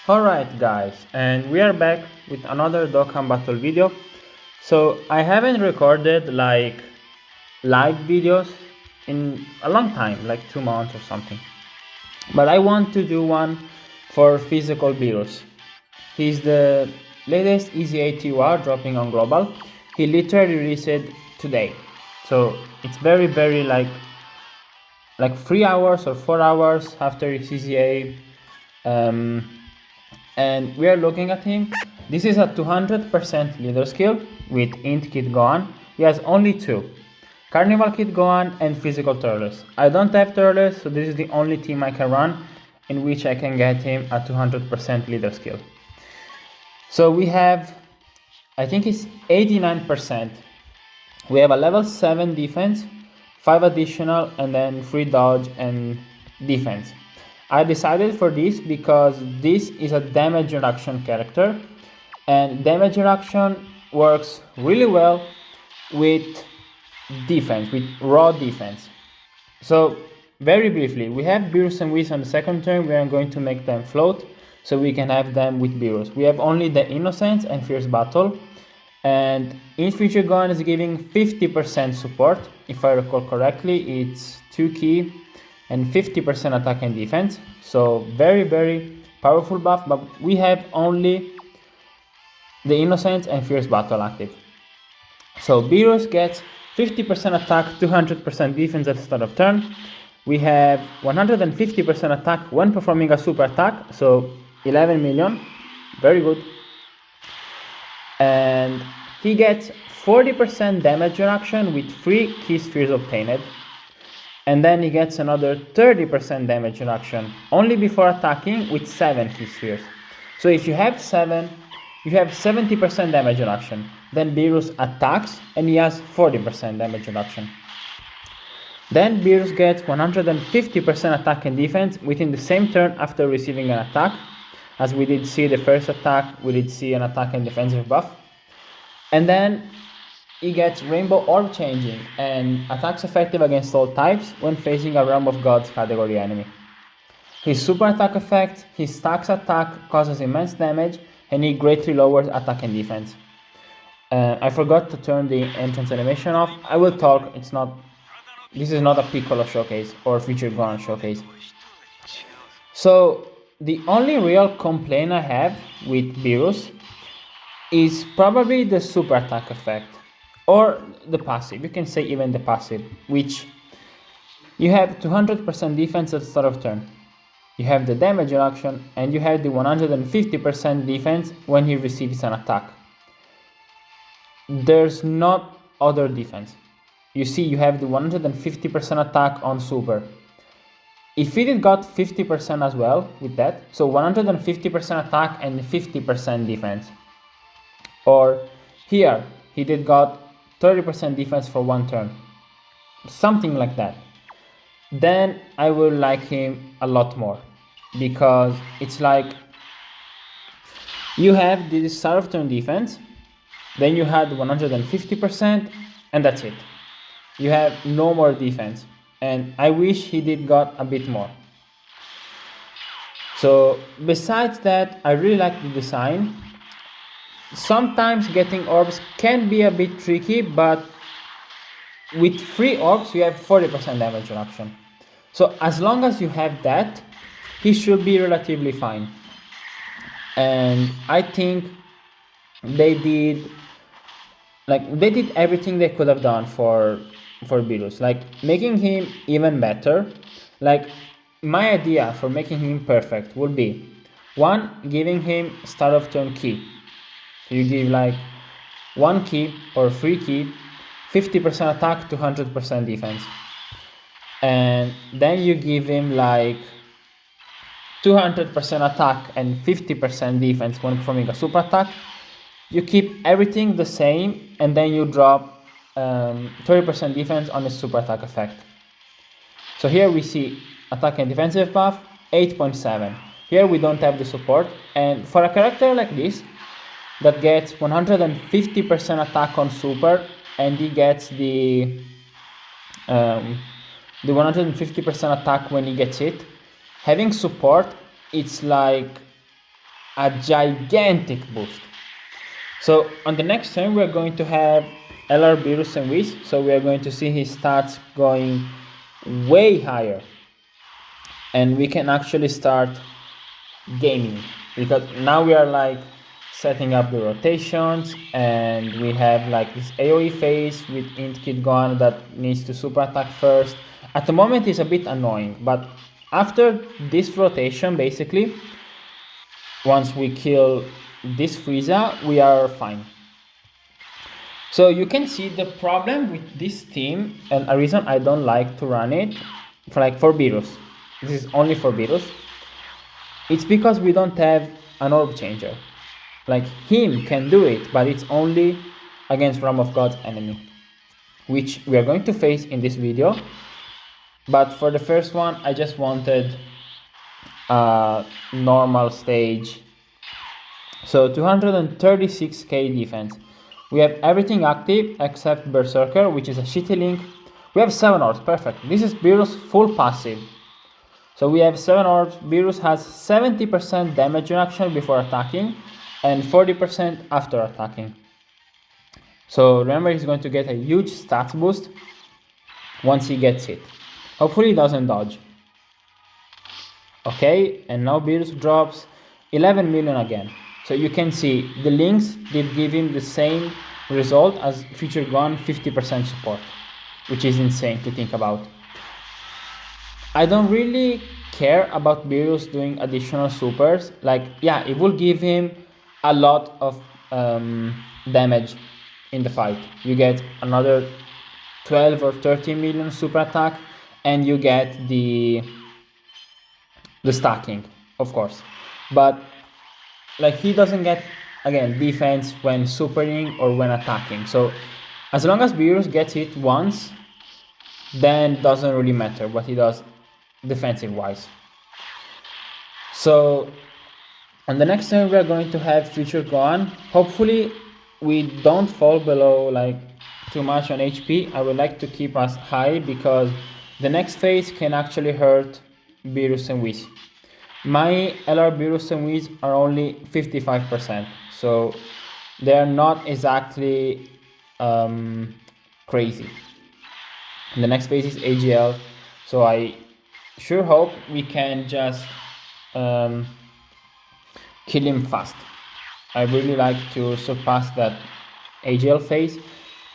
Alright guys, and we are back with another Dokkan battle video. So I haven't recorded like live videos in a long time, like 2 months or something. But I want to do one for physical Beerus. He's the latest EZA TUR dropping on global. He literally released it today. So it's very like 3 hours or 4 hours after his EZA. And we are looking at him. This is a 200% leader skill with Int Kid Gohan. He has only 2. Carnival Kid Gohan and Physical Turles. I don't have Turles, so this is the only team I can run in which I can get him a 200% leader skill. So we have, I think it's 89%. We have a level 7 defense, 5 additional, and then 3 dodge and defense. I decided for this because this is a damage reduction character, and damage reduction works really well with defense, with raw defense. So very briefly, we have Beerus and Whis on the second turn. We are going to make them float so we can have them with Beerus. We have only the Innocence and Fierce Battle, and in future Gohan is giving 50% support. If I recall correctly, it's 2 key and 50% attack and defense. So very powerful buff, but we have only the Innocence and Fierce Battle active. So Beerus gets 50% attack, 200% defense at the start of turn. We have 150% attack when performing a super attack, so 11 million, very good. And he gets 40% damage reduction with 3 key spheres obtained. And then he gets another 30% damage reduction only before attacking with 7 key spheres. So if you have 7, you have 70% damage reduction. Then Beerus attacks and he has 40% damage reduction. Then Beerus gets 150% attack and defense within the same turn after receiving an attack. As we did see the first attack, we did see an attack and defensive buff. And then he gets Rainbow Orb Changing and attacks effective against all types when facing a Realm of Gods category enemy. His super attack effect, his stacks attack causes immense damage, and he greatly lowers attack and defense. I forgot to turn the entrance animation off. I will talk, this is not a Piccolo showcase or Future Gohan showcase. So the only real complaint I have with Beerus is probably the super attack effect. Or the passive, you can say even the passive, which you have 200% defense at the start of turn. You have the damage reduction, and you have the 150% defense when he receives an attack. There's not other defense. You see, you have the 150% attack on super. If he did got 50% as well with that, so 150% attack and 50% defense. Or here, he did got 30% defense for 1 turn, something like that, then I will like him a lot more, because it's like you have this start of turn defense, then you had 150%, and that's it. You have no more defense, and I wish he did got a bit more. So besides that, I really like the design. Sometimes getting orbs can be a bit tricky, but with 3 orbs you have 40% damage reduction. So as long as you have that, he should be relatively fine. And I think they did everything they could have done for Beerus, like making him even better. Like my idea for making him perfect would be 1, giving him start of turn key. You give like 1 key or 3 key, 50% attack, 200% defense. And then you give him like 200% attack and 50% defense when performing a super attack. You keep everything the same, and then you drop 30% defense on the super attack effect. So here we see attack and defensive buff, 8.7. Here we don't have the support, and for a character like this, that gets 150% attack on super, and he gets the 150% attack when he gets hit. Having support, it's like a gigantic boost. So on the next turn we are going to have LR Beerus and Whis, so we are going to see his stats going way higher, and we can actually start gaming, because now we are like setting up the rotations, and we have like this AoE phase with int kit Gohan that needs to super attack first. At the moment it's a bit annoying, but after this rotation, basically once we kill this Frieza, we are fine. So you can see the problem with this team, and a reason I don't like to run it for Beerus. This is only for Beerus. It's because we don't have an orb changer. Like, him can do it, but it's only against Realm of God's enemy, which we are going to face in this video. But for the first one, I just wanted a normal stage. So 236k defense. We have everything active except Berserker, which is a shitty link. We have 7 orbs, perfect. This is Beerus full passive. So we have 7 orbs. Beerus has 70% damage reduction before attacking and 40% after attacking. So remember, he's going to get a huge stats boost once he gets hit. Hopefully he doesn't dodge. Okay, and now Beerus drops 11 million again. So you can see the links did give him the same result as Future Gohan 50% support, which is insane to think about. I don't really care about Beerus doing additional supers. Like, yeah, it will give him a lot of damage in the fight. You get another 12 or 13 million super attack, and you get the stacking, of course. But like, he doesn't get, again, defense when supering or when attacking. So as long as Beerus gets hit once, then it doesn't really matter what he does defensive wise. So on the next turn we are going to have Future Gohan. Hopefully we don't fall below like too much on HP. I would like to keep us high, because the next phase can actually hurt Beerus and Whis. My LR Beerus and Whis are only 55%, so they are not exactly crazy. And the next phase is AGL, so I sure hope we can just kill him fast. I really like to surpass that AGL phase,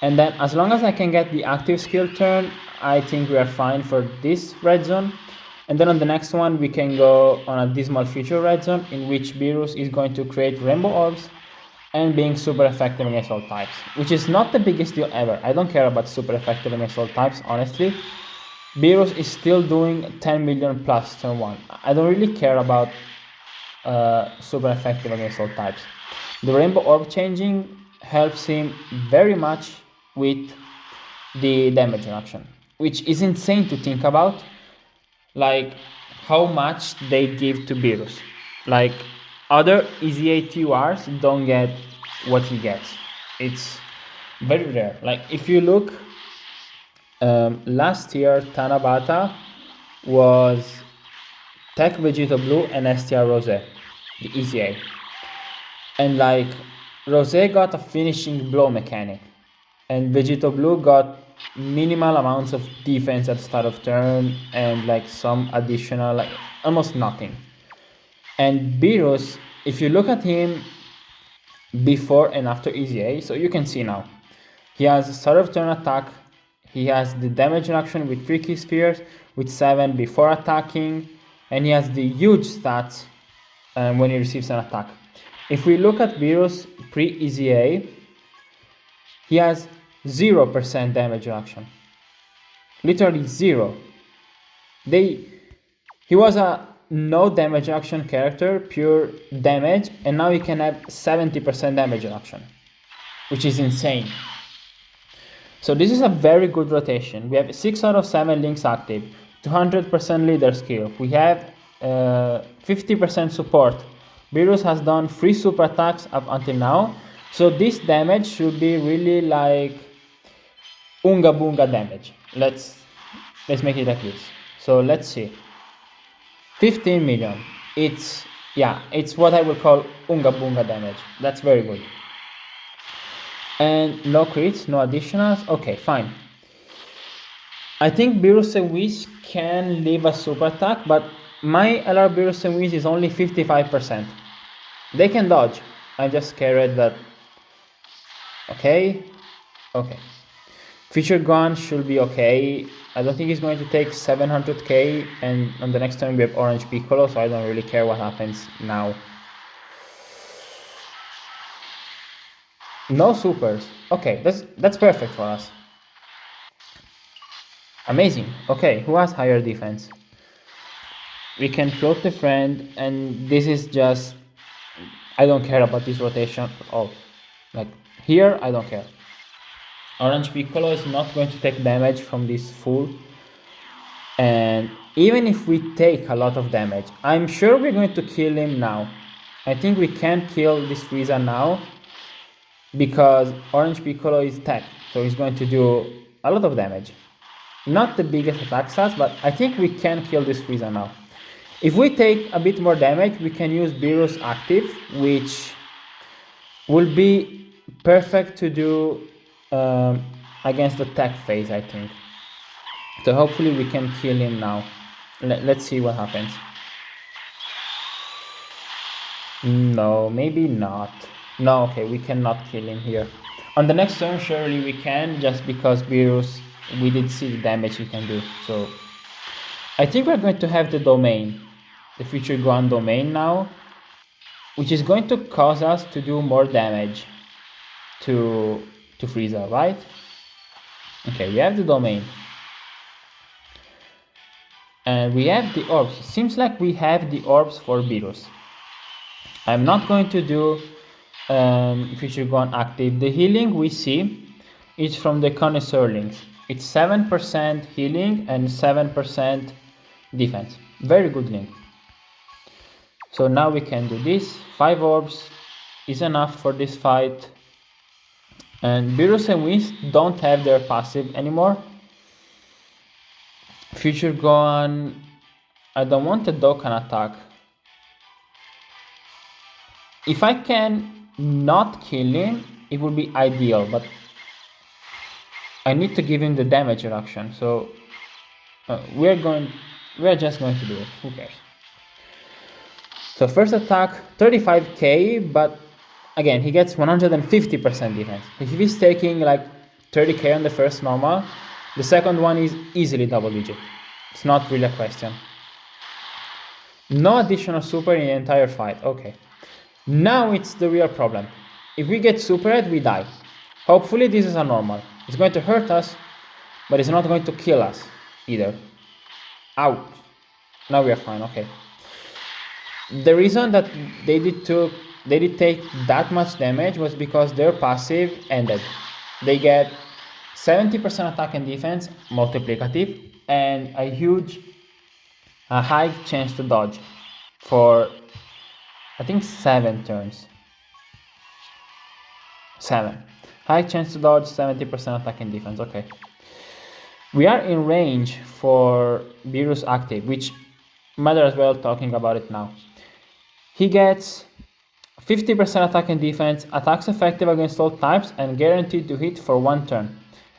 and then as long as I can get the active skill turn, I think we are fine for this red zone. And then on the next one we can go on a Dismal Future red zone, in which Beerus is going to create rainbow orbs and being super effective against all types, which is not the biggest deal ever. I don't care about super effective against all types, honestly. Beerus is still doing 10 million plus turn 1. I don't really care about super effective against all types. The rainbow orb changing helps him very much with the damage reduction, which is insane to think about. Like, how much they give to Beerus. Like, other EZA TURs don't get what he gets. It's very rare. Like, if you look, last year Tanabata was Tech Vegeta Blue and STR Rose, the EZA. And like, Rose got a finishing blow mechanic, and Vegeta Blue got minimal amounts of defense at the start of turn, and like some additional, like almost nothing. And Beerus, if you look at him before and after EZA, so you can see now, he has start of turn attack, he has the damage reduction with 3 key spheres, with 7 before attacking, and he has the huge stats when he receives an attack. If we look at Beerus pre-EZA, he has 0% damage reduction. Literally 0. He was a no damage reduction character, pure damage, and now he can have 70% damage reduction, which is insane. So this is a very good rotation. We have 6 out of 7 links active, 200% leader skill, we have 50% support. Beerus has done 3 super attacks up until now, so this damage should be really like Unga Bunga damage. Let's make it like this. So let's see. 15 million. It's Yeah, it's what I would call Unga Bunga damage. That's very good. And no crits, no additionals. Okay, fine. I think Beerus and Whis can leave a super attack, but my LR Beerus and Whis is only 55%. They can dodge. I'm just scared that... Okay. Future Gun should be okay. I don't think he's going to take 700k, and on the next turn we have Orange Piccolo, so I don't really care what happens now. No supers. Okay, that's perfect for us. Amazing. Okay, who has higher defense? We can float the friend, and this is just... I don't care about this rotation at all. Like, here, I don't care. Orange Piccolo is not going to take damage from this fool. And even if we take a lot of damage, I'm sure we're going to kill him now. I think we can kill this Frieza now, because Orange Piccolo is tech, so he's going to do a lot of damage. Not the biggest attack stats, but I think we can kill this Frieza now. If we take a bit more damage, we can use Beerus active, which will be perfect to do against the tech phase, I think. So hopefully we can kill him now. Let's see what happens. No, maybe not. No, okay, we cannot kill him here. On the next turn, surely we can, just because Beerus, we did see the damage he can do. So I think we're going to have the domain, the Future Gohan domain now, which is going to cause us to do more damage to Frieza, right? Okay, we have the domain. And we have the orbs. Seems like we have the orbs for Beerus. I'm not going to do Future Gohan active. The healing we see is from the Connoisseur links. It's 7% healing and 7% defense. Very good link. So now we can do this. 5 orbs is enough for this fight. And Beerus and Whis don't have their passive anymore. Future Gohan, I don't want a Dokkan attack. If I can not kill him, it would be ideal, but I need to give him the damage reduction, so we're just going to do it. Who cares? So first attack, 35k, but again, he gets 150% defense. If he's taking like 30k on the first normal, the second one is easily double digit. It's not really a question. No additional super in the entire fight. Okay. Now it's the real problem. If we get super red, we die. Hopefully this is a normal. It's going to hurt us, but it's not going to kill us either. Ouch. Now we are fine, okay. The reason that they did take that much damage was because their passive ended. They get 70% attack and defense, multiplicative, and a high chance to dodge for, I think, 7 turns. 7. High chance to dodge, 70% attack and defense, okay. We are in range for Beerus active, which matter as well talking about it now. He gets 50% attack and defense, attacks effective against all types, and guaranteed to hit for 1 turn.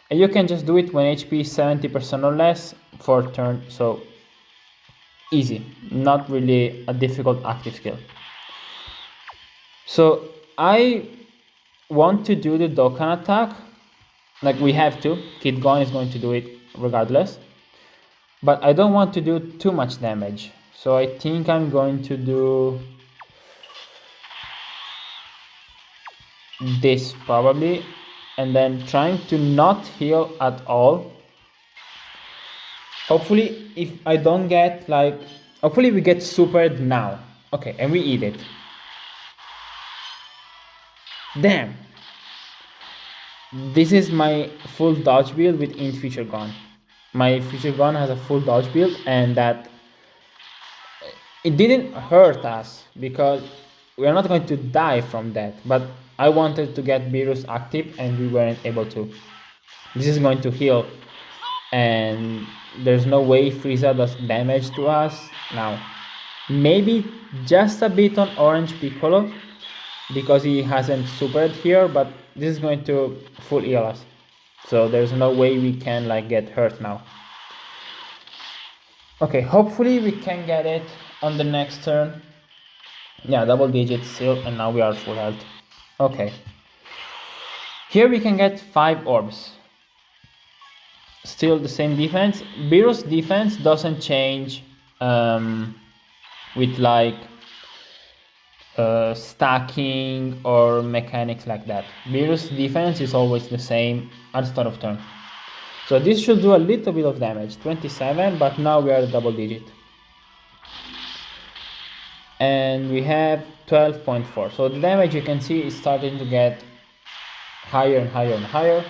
And you can just do it when HP is 70% or less for a turn, so easy. Not really a difficult active skill. So I want to do the Dokkan attack, like we have to. Kid Gohan is going to do it regardless. But I don't want to do too much damage. So I think I'm going to do this probably, and then trying to not heal at all. Hopefully if I don't get like, hopefully we get supered now. Okay, and we eat it. Damn. This is my full dodge build with Int Future Gohan. My Future Gohan has a full dodge build, and that it didn't hurt us because we are not going to die from that, but I wanted to get Beerus active and we weren't able to. This is going to heal, and there's no way Frieza does damage to us now. Maybe just a bit on Orange Piccolo, because he hasn't supered here, but this is going to full heal us. So there's no way we can like get hurt now. Okay, hopefully we can get it on the next turn. Yeah, double digits still, and now we are full health. Okay. Here we can get 5 orbs. Still the same defense. Beerus defense doesn't change with like stacking or mechanics like that. Beerus defense is always the same at the start of turn. So this should do a little bit of damage, 27, but now we are at double digit. And we have 12.4. So the damage, you can see, is starting to get higher and higher and higher.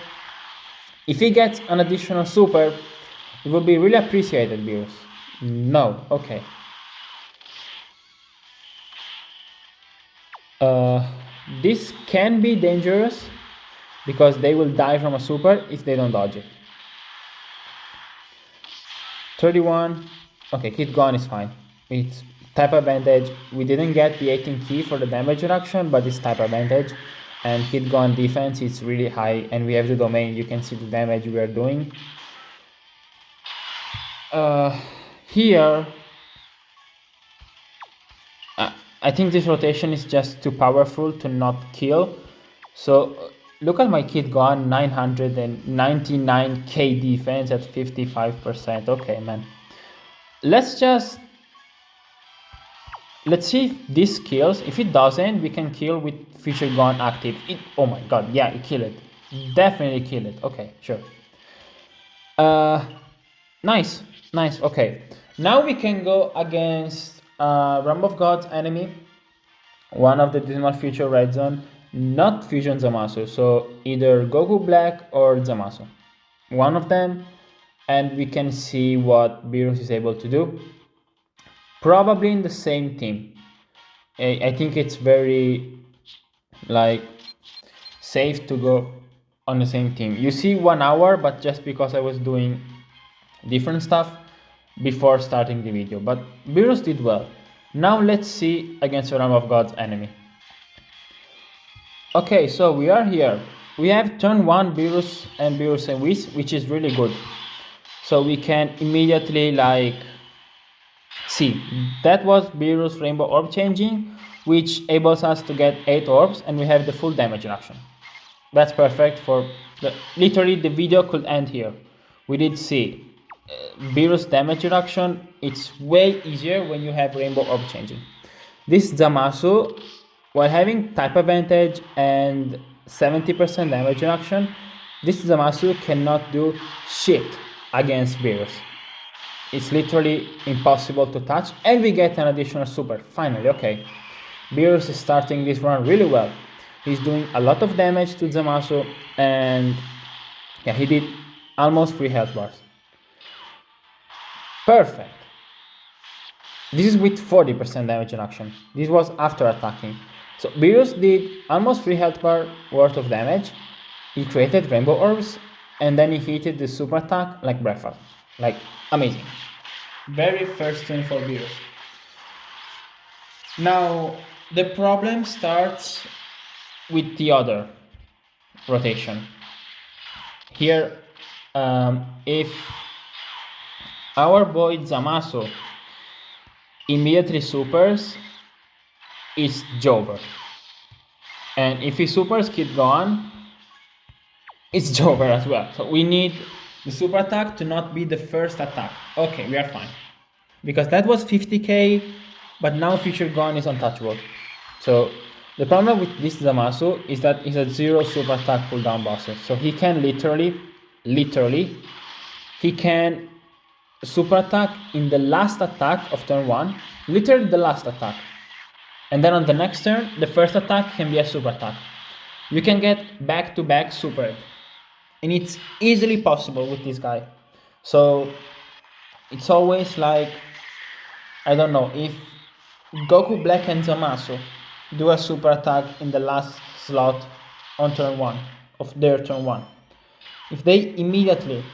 If he gets an additional super, it would be really appreciated, Beerus. No, okay. This can be dangerous because they will die from a super if they don't dodge it. 31. Okay, Kid Gone is fine. It's type advantage. We didn't get the 18 key for the damage reduction, but it's type advantage. And Kid Gone defense is really high, and we have the domain. You can see the damage we are doing. Here, I think this rotation is just too powerful to not kill. So look at my Kid Gone, 999k defense at 55%. Okay, man. Let's see if this kills. If it doesn't, we can kill with Future Gone active. Oh my god, yeah, it killed it. Definitely kill it. Okay, sure. Nice. Okay, now we can go against Realm of Gods enemy, one of the Dismal Future Red Zone, not Fusion Zamasu. So either Goku Black or Zamasu, one of them, and we can see what Beerus is able to do. Probably in the same team. I think it's very like safe to go on the same team. You see 1 hour, but just because I was doing different stuff before starting the video. But Beerus did well. Now let's see against the Realm of Gods enemy. Okay, so we are here. We have turn 1 Beerus and Whis, which is really good. So we can immediately like see, that was Beerus Rainbow Orb changing, which enables us to get 8 orbs, and we have the full damage reduction. That's perfect for literally the video could end here. We did see Beerus damage reduction. It's way easier when you have Rainbow Orb changing. This Zamasu, while having type advantage and 70% damage reduction, this Zamasu cannot do shit against Beerus. It's literally impossible to touch, and we get an additional super, finally. Okay, Beerus is starting this run really well. He's doing a lot of damage to Zamasu, and yeah, he did almost 3 health bars. Perfect. This is with 40% damage reduction. This was after attacking. So Beerus did almost 3 health bar worth of damage. He created Rainbow Orbs, and then he hit the super attack like breakfast. Like, amazing. Very first turn for Beerus. Now, the problem starts with the other rotation. Here, if our boy Zamasu immediately supers, it's Jover. And if he supers Kid Gone, it's Jover as well. So we need the super attack to not be the first attack. Okay, we are fine. Because that was 50k, but now Future Gone is untouchable. So the problem with this Zamasu is that it's a 0 super attack cooldown bosses. So he can literally, he can super attack in the last attack of turn 1. Literally the last attack. And then on the next turn, the first attack can be a super attack. You can get back-to-back super. And it's easily possible with this guy. So it's always like, I don't know, if Goku Black and Zamasu do a super attack in the last slot on turn 1 of their turn 1. If they immediately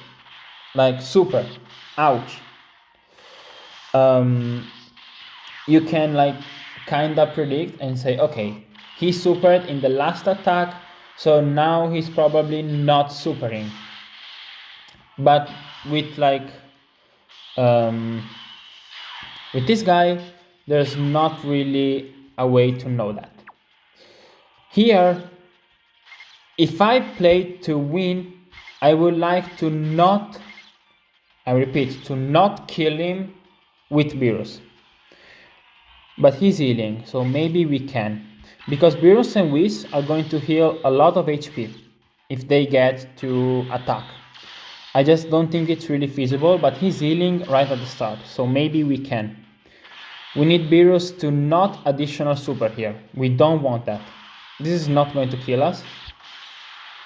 like super, ouch, you can like kinda predict and say, okay, he supered in the last attack, so now he's probably not supering. But with like with this guy, there's not really a way to know that. Here, if I play to win, I would like to not, I repeat, to not kill him with Beerus. But he's healing, so maybe we can. Because Beerus and Whis are going to heal a lot of HP if they get to attack. I just don't think it's really feasible, but he's healing right at the start, so maybe we can. We need Beerus to not additional super here. We don't want that. This is not going to kill us.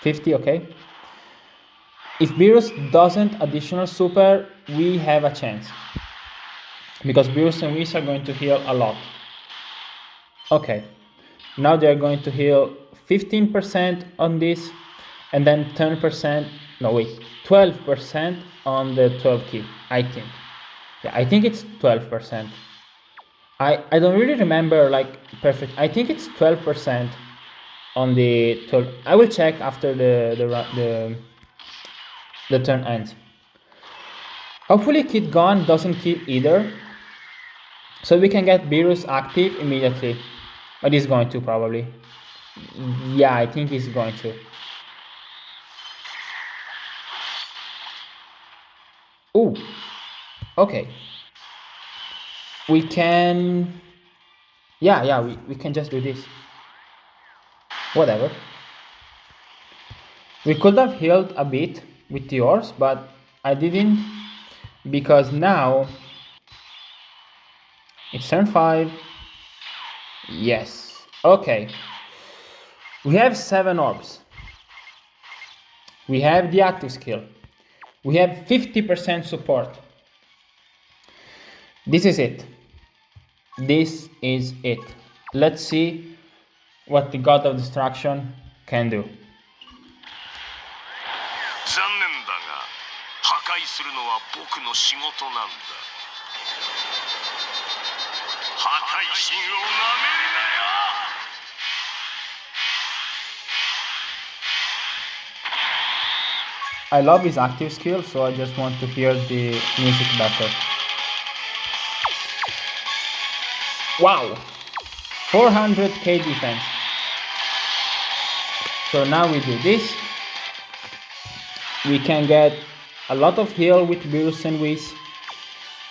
50, okay. If Beerus doesn't additional super, we have a chance. Because Beerus and Whis are going to heal a lot. Okay. Now they're going to heal 15% on this, and then 10%, no wait, 12% on the 12 key, I think. Yeah, I think it's 12%. I don't really remember like perfect. I think it's 12% on the 12. I will check after the turn ends. Hopefully Kid Gone doesn't kill either, so we can get Beerus active immediately. But he's going to probably. Yeah, I think he's going to. Ooh, okay. We can. Yeah, we can just do this. Whatever. We could have healed a bit with yours, but I didn't, because now it's turn 5. Yes. Okay. We have 7 orbs. We have the active skill. We have 50% support. This is it. This is it. Let's see what the God of Destruction can do. 残念だが破壊するのは僕の仕事なんだ。破壊神をなめるなよ。 I love his active skill, so I just want to hear the music better. Wow! 400k defense. So now we do this. We can get a lot of heal with Beerus and Whis.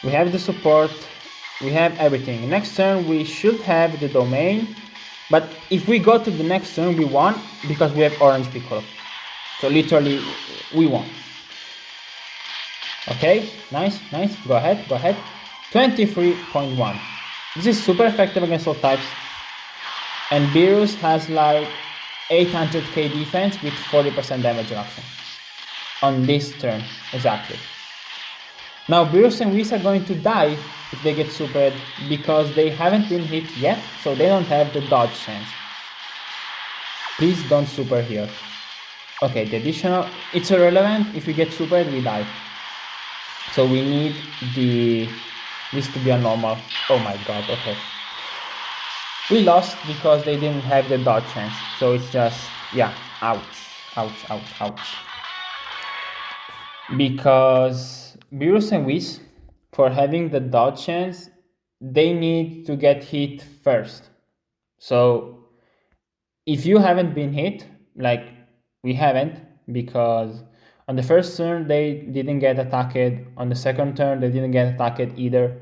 We have the support. We have everything. Next turn we should have the domain. But if we go to the next turn, we won because we have Orange Piccolo. So literally, we won. Okay, nice. Go ahead. 23.1. This is super effective against all types. And Beerus has like 800k defense with 40% damage reduction. On this turn, exactly. Now Beerus and Whis are going to die if they get supered because they haven't been hit yet, so they don't have the dodge chance. Please don't super here. Okay, the additional, it's irrelevant. If we get supered, we die. So we need this to be a normal. Oh my god, okay. We lost because they didn't have the dodge chance. So it's just, yeah, ouch. Because Beerus and Whis, for having the dodge chance, they need to get hit first. So if you haven't been hit, like we haven't, because on the first turn they didn't get attacked, on the second turn they didn't get attacked either.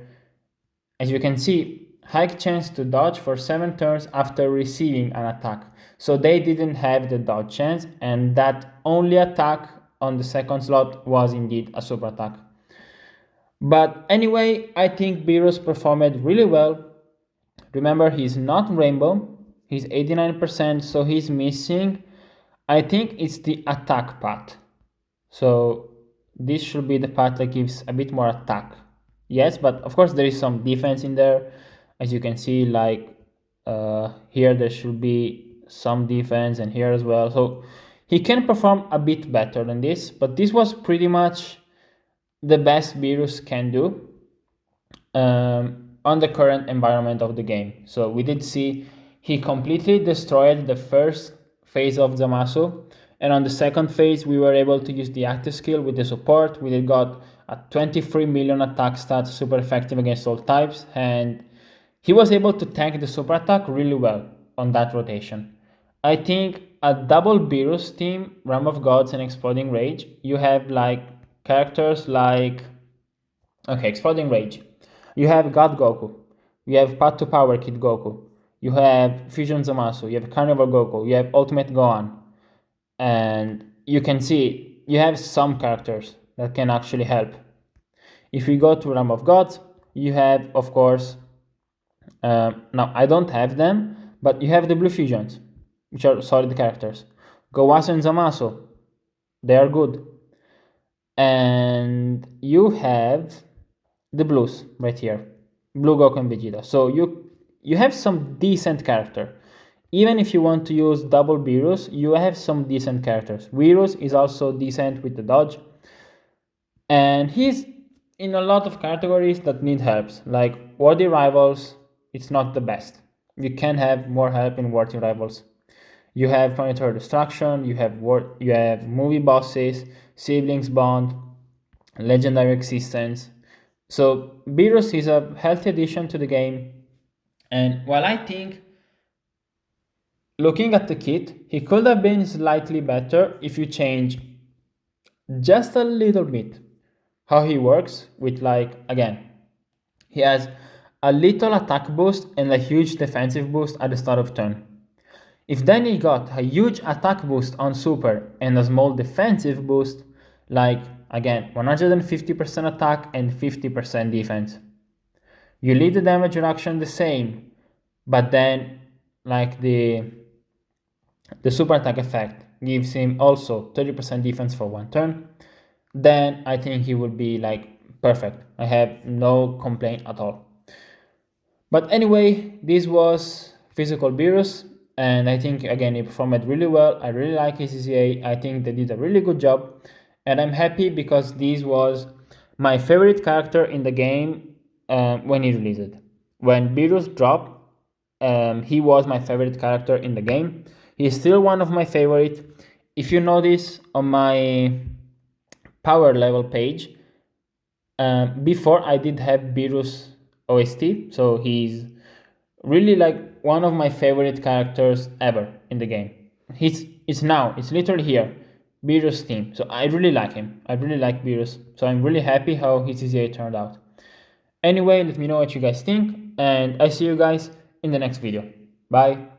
As you can see, high chance to dodge for 7 turns after receiving an attack. So they didn't have the dodge chance, and that only attack on the second slot was indeed a super attack. But anyway, I think Beerus performed really well. Remember, he's not Rainbow, he's 89%, so he's missing, I think it's the attack path. So this should be the path that gives a bit more attack. Yes, but of course there is some defense in there. As you can see, like here there should be some defense, and here as well. So he can perform a bit better than this, but this was pretty much the best Beerus can do. on the current environment of the game. So we did see he completely destroyed the first phase of Zamasu, and on the second phase we were able to use the active skill with the support. We did got a 23 million attack stats, super effective against all types, and he was able to tank the super attack really well on that rotation. I think a double Beerus team, Realm of Gods and Exploding Rage, you have like characters like, okay, Exploding Rage. You have God Goku. You have Path to Power Kid Goku. You have Fusion Zamasu. You have Carnival Goku. You have Ultimate Gohan. And you can see you have some characters that can actually help. If we go to Realm of Gods, you have, of course, now I don't have them, but you have the Blue Fusions, which are solid characters. Gowasu and Zamasu, they are good. And you have the blues right here, Blue Goku and Vegeta. So you have some decent character. Even if you want to use double Beerus, you have some decent characters. Beerus is also decent with the dodge, and he's in a lot of categories that need helps, like worthy rivals. It's not the best. You can have more help in worthy rivals. You have planetary destruction. You have movie bosses, siblings bond, legendary existence. So Beerus is a healthy addition to the game, and while I think, looking at the kit, he could have been slightly better if you change just a little bit how he works with, like, again, he has a little attack boost and a huge defensive boost at the start of turn. If then he got a huge attack boost on super and a small defensive boost, like, again, 150% attack and 50% defense, you leave the damage reduction the same, but then, like, the super attack effect gives him also 30% defense for one turn, then I think he would be like perfect. I have no complaint at all. But anyway, this was Physical Beerus, and I think again he performed really well. I really like his EZA. I think they did a really good job, and I'm happy because this was my favorite character in the game when he released. When Beerus dropped, he was my favorite character in the game. He's still one of my favorite. If you notice on my power level page, before I did have Beerus OST, so he's really like one of my favorite characters ever in the game. It's literally here, Beerus team. So I really like him. I really like Beerus. So I'm really happy how his EZA turned out. Anyway, let me know what you guys think, and I see you guys in the next video. Bye.